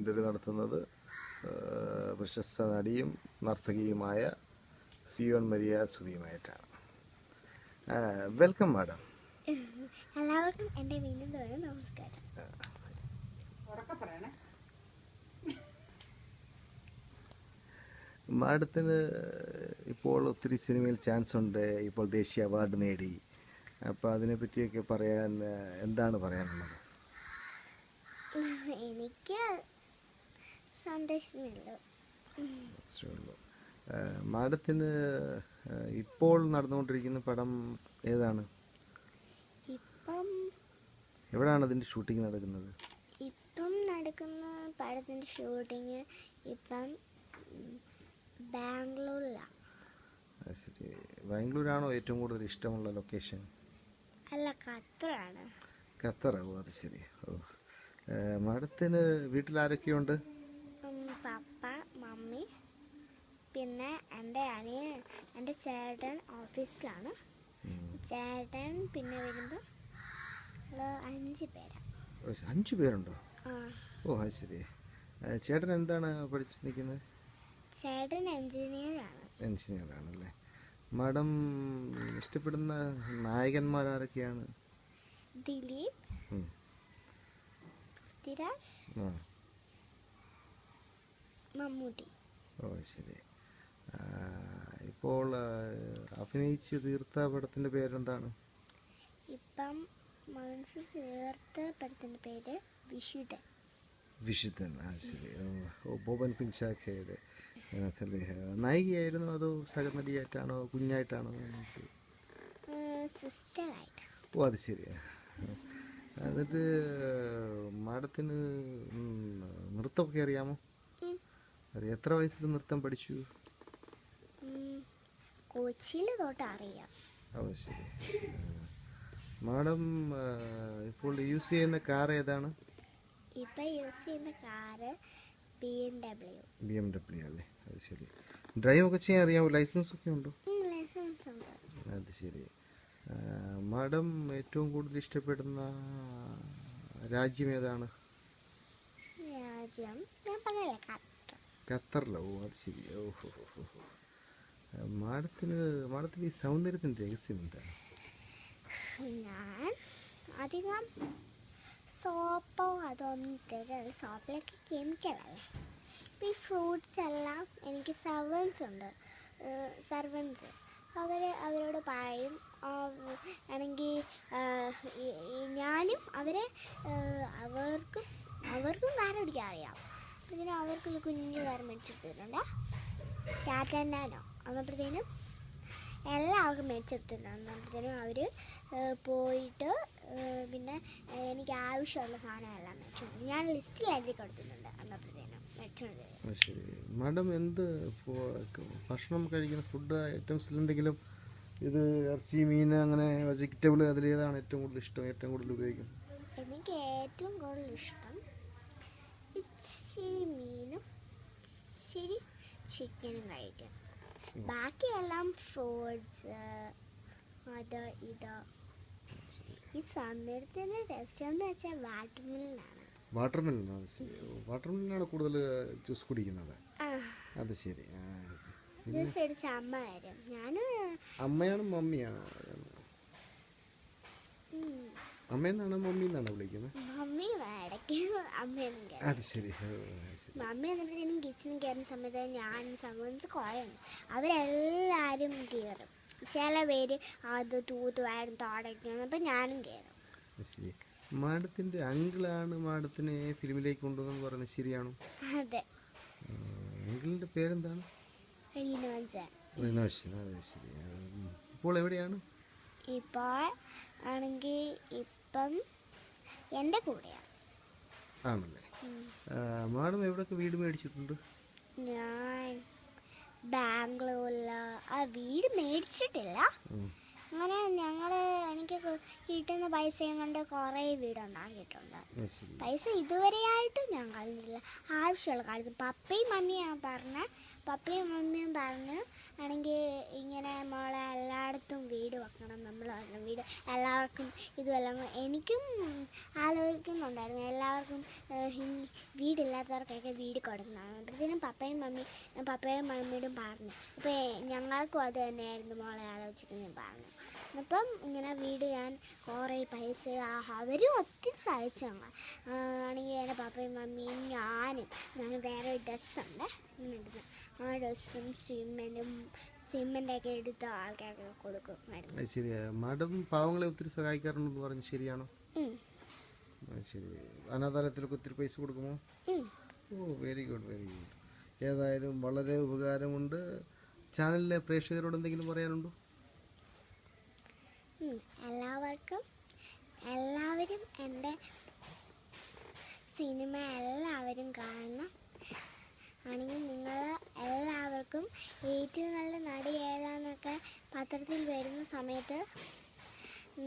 Interview നടത്തുന്നത് പ്രശസ്ത നടിയും നർത്തകിയുമായ സിയോൺ മരിയ സുബിയുമായിട്ടാണ്. Welcome madam. എല്ലാവർക്കും എൻ്റെ വീണ്ടും നമസ്കാരം. മാഡത്തിന് ഇപ്പോൾ ഒത്തിരി സിനിമയിൽ ചാൻസ് ഉണ്ട്, ഇപ്പോൾ ദേശീയ അവാർഡ് നേടി. അപ്പോൾ അതിനെപ്പറ്റിയൊക്കെ പറയാൻ എന്താണ് പറയാനുള്ളത്? എനിക്ക് സന്തോഷമില്ല. മാഡത്തിന് ഇപ്പോൾ നടന്നുകൊണ്ടിരിക്കുന്ന പടം ഏതാണ്? ഇപ്പം എവിടെയാണ് അതിൻ്റെ ഷൂട്ടിംഗ് നടക്കുന്നത്? ഇപ്പം നടക്കുന്ന പടത്തിൻ്റെ ഷൂട്ടിങ് ഇപ്പം ബാംഗ്ലൂരിലാണ്. ശരി, ബാംഗ്ലൂരാണോ ഏറ്റവും കൂടുതൽ ഇഷ്ടമുള്ള ലൊക്കേഷൻ? അല്ല, ഖത്തറാണ്. ഖത്തറോ? അത് ശരി. മാഡത്തിന് വീട്ടിൽ ആരൊക്കെയുണ്ട്? പപ്പ, മമ്മി, പിന്നെ എൻ്റെ അനിയൻ, എൻ്റെ ചേട്ടൻ ഓഫീസിലാണ്. ചേട്ടൻ പിന്നെ വരുമ്പോൾ 5 പേരാണ്. 5 പേരുണ്ടോ? ഓ, അത് ശരി. ചേട്ടൻ എന്താണ് പഠിച്ചിരിക്കുന്നത്? ചേട്ടൻ എൻജിനീയറാണ്. എൻജിനീയറാണല്ലേ. മാഡം ഇഷ്ടപ്പെടുന്ന നായകന്മാർ ആരൊക്കെയാണ്? ദിലീപ്, പൃഥ്വിരാജ്, മമ്മൂട്ടി. ഓ ശരി. ഇപ്പോൾ അഭിനയിച്ച് തീർത്ത പടത്തിൻ്റെ പേരെന്താണ്? ഇപ്പം മനസ്സ് ചേർത്ത പടത്തിൻ്റെ പേര് വിശുദ്ധൻ. വിശുദ്ധൻ, ആ ശരി. ഓ, ബോബൻ പിൻചാക്കയുടെ നായികയായിരുന്നു അതോ സഹനടിയായിട്ടാണോ കുഞ്ഞായിട്ടാണോ? സിസ്റ്ററായിട്ട്. ഓ, അത് ശരി. എന്നിട്ട് മാഡത്തിന് നൃത്തമൊക്കെ അറിയാമോ? എത്ര വയസ്സിൽ നൃത്തം പഠിച്ചു? കൊച്ചിയിൽ തൊട്ട് അറിയാം. ഓ ശരി. മാഡം ഇപ്പോൾ യൂസ് ചെയ്യുന്ന കാർ ഏതാണ്? ഇപ്പം യൂസ് ചെയ്യുന്ന കാറ് BMW അല്ലേ? അത് ശരി. ഡ്രൈവ് ഒക്കെ ചെയ്യാൻ അറിയാമോ? ലൈസൻസ് ഒക്കെ ഉണ്ടോ? ലൈസൻസ് ഉണ്ട്. അത് ശരി. മാഡം ഏറ്റവും കൂടുതൽ ഇഷ്ടപ്പെടുന്ന രാജ്യം ഏതാണ്? രാജ്യം ഞാൻ പറഞ്ഞല്ലേ, ഖത്തർ. ഖത്തറിലോ? ഓ അത് ശരി. ഓഹോ. മാഡത്തിന് ഈ സൗന്ദര്യത്തിൻ്റെ രഹസ്യം എന്താണ്? ഞാൻ അധികം സോപ്പോ അതൊന്നും തരില്ല. സോപ്പിലൊക്കെ കെമിക്കലല്ലേ. ഇപ്പം ഈ ഫ്രൂട്ട്സ് എല്ലാം എനിക്ക് സർവൻസ് അവരോട് പറയും. ആണെങ്കിൽ ഞാനും അവർക്കും കാരം പിടിക്കാൻ അറിയാം. ഇതിന് അവർക്കൊരു കുഞ്ഞു കാരം മേടിച്ചിട്ടിട്ടുണ്ട്. ടാറ്റാനോ അന്നപ്പോഴത്തേനും എല്ലാവർക്കും മേടിച്ചിട്ടുണ്ട്. അന്നപ്പോഴത്തേനും അവർ പോയിട്ട് പിന്നെ എനിക്ക് ആവശ്യമുള്ള സാധനമെല്ലാം മേടിച്ചോണ്ട് ഞാൻ ലിസ്റ്റിൽ എഴുതി കൊടുത്തിട്ടുണ്ട്. അന്നപ്പോഴത്തേനും മേടിച്ചോണ്ട്. ശരി. മാഡം എന്ത് ഭക്ഷണം കഴിക്കുന്ന ഫുഡ് ഐറ്റംസിൽ എന്തെങ്കിലും ഇത് ഇറച്ചി, മീൻ, അങ്ങനെ വെജിറ്റബിൾ അതിലേതാണ് ഏറ്റവും കൂടുതൽ ഇഷ്ടം, ഏറ്റവും കൂടുതൽ ഉപയോഗിക്കും? എനിക്ക് ഏറ്റവും കൂടുതൽ ഇഷ്ടം ഇച്ചിരി മീനും ഇച്ചിരി ചിക്കനും കഴിക്കും. ബാക്കിയെല്ലാം ഫ്രൂട്ട്സ് അത് ഇത്. ഈ സൗന്ദര്യത്തിൻ്റെ രസം എന്ന് വെച്ചാൽ വാട്ടർമെലനാണ്. വാട്ടർമെലനാണ് കൂടുതൽ ജ്യൂസ് കുടിക്കുന്നത്. അത് ശരി. ജ്യൂസ് അടിച്ച അമ്മ വരും. അമ്മയാണ് മമ്മിയാണ്? അമ്മയെന്നാണോ മമ്മിന്നാണോ വിളിക്കുന്നത്? മമ്മി ഇടയ്ക്ക് അമ്മയെന്നും. അത് ശരി. മമ്മി എന്നിട്ട് കിച്ചണിൽ കയറുന്ന സമയത്ത് ഞാൻ സമയത്ത് കുറയുണ്ട്. അവരെല്ലാവരും കയറും. ചില പേര് അത് തൂത്തുവാരും തുടയ്ക്കണം. അപ്പം ഞാനും കയറും. ശരി. മാഡത്തിൻ്റെ അങ്കിളാണ് മാഡത്തിനെ ഫിലിമിലേക്ക് കൊണ്ടുവന്നെന്ന് പറയുന്നത് ശരിയാണോ? അതെ. അങ്കിളിൻ്റെ പേരെന്താണ്? റിനോഷൻ. അതെ ശരി. ഇപ്പോൾ എവിടെയാണ്? ഇപ്പോൾ ആണെങ്കിൽ ഇപ്പം എൻ്റെ കൂടെയാണ്. ആണല്ലേ. മാഡം എവിടെയൊക്കെ വീട് മേടിച്ചിട്ടുണ്ട്? ഞാൻ ബാംഗ്ലൂരിൽ വീട് മേടിച്ചിട്ടില്ല. അങ്ങനെ എനിക്ക് കിട്ടുന്ന പൈസയും കൊണ്ട് കുറേ വീടുണ്ടാക്കിയിട്ടുണ്ട്. അത് ശരി. പൈസ ഇതുവരെയായിട്ടും ഞാൻ കളഞ്ഞില്ല. ആവശ്യമുള്ള കാലത്ത് പപ്പയും മമ്മിയും പറഞ്ഞു ആണെങ്കിൽ ഇങ്ങനെ മോളെ എല്ലായിടത്തും വീട് വെക്കണം, നമ്മൾ വീട് എല്ലാവർക്കും ഇതുമെല്ലാം എനിക്കും ആലോചിക്കുന്നുണ്ടായിരുന്നു. എല്ലാവർക്കും വീടില്ലാത്തവർക്കൊക്കെ വീട് കൊടുക്കണം. അപ്പോഴത്തേനും പപ്പയും മമ്മിയോടും പറഞ്ഞു. അപ്പോൾ ഞങ്ങൾക്കും അത് തന്നെയായിരുന്നു മോളെ ആലോചിക്കുന്നത് പറഞ്ഞു. അപ്പം ഇങ്ങനെ വീട് ഞാൻ കുറേ പൈസ അവരും ഒത്തിരി സഹായിച്ചു. ഞങ്ങൾ ആണെങ്കിൽ എൻ്റെ പപ്പയും മമ്മിയും ഞാൻ വേറെ ഒരു ഡ്രസ്സുണ്ട് ഇടുന്നത്. ആ ഡ്രസ്സും സിമെൻ്റൊക്കെ എടുത്ത് ആൾക്കാർക്ക് കൊടുക്കുമായിരുന്നു. അത് ശരിയാ. മാഡം പാവങ്ങളെ ഒത്തിരി സഹായിക്കാറുണ്ടെന്ന് പറഞ്ഞു, ശരിയാണോ? അത് ശരി. അനാഥാലയത്തിലൊക്കെ ഒത്തിരി പൈസ കൊടുക്കുമോ? ഓ, വെരി ഗുഡ്, വെരി ഗുഡ്. ഏതായാലും വളരെ ഉപകാരമുണ്ട്. ചാനലിലെ പ്രേക്ഷകരോട് എന്തെങ്കിലും പറയാനുണ്ടോ? എല്ലാവരും എൻ്റെ സിനിമ എല്ലാവരും കാണണം. ആണെങ്കിൽ നിങ്ങൾ എല്ലാവർക്കും ഏറ്റവും നല്ല നടി ഏതാന്നൊക്കെ പത്രത്തിൽ വരുന്ന സമയത്ത്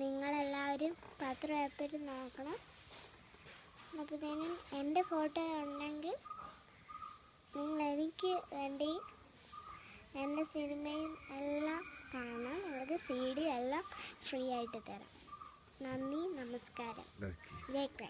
നിങ്ങളെല്ലാവരും പത്രം എപ്പോഴും നോക്കണം. അപ്പോഴത്തേനും എൻ്റെ ഫോട്ടോ ഉണ്ടെങ്കിൽ നിങ്ങൾ എനിക്ക് വേണ്ടി എൻ്റെ സിനിമയും എല്ലാം കാണാം. നിങ്ങൾക്ക് CD എല്ലാം ഫ്രീ ആയിട്ട് തരാം. നന്ദി, നമസ്കാരം. ജയ് ക്രൈസ്റ്റ്.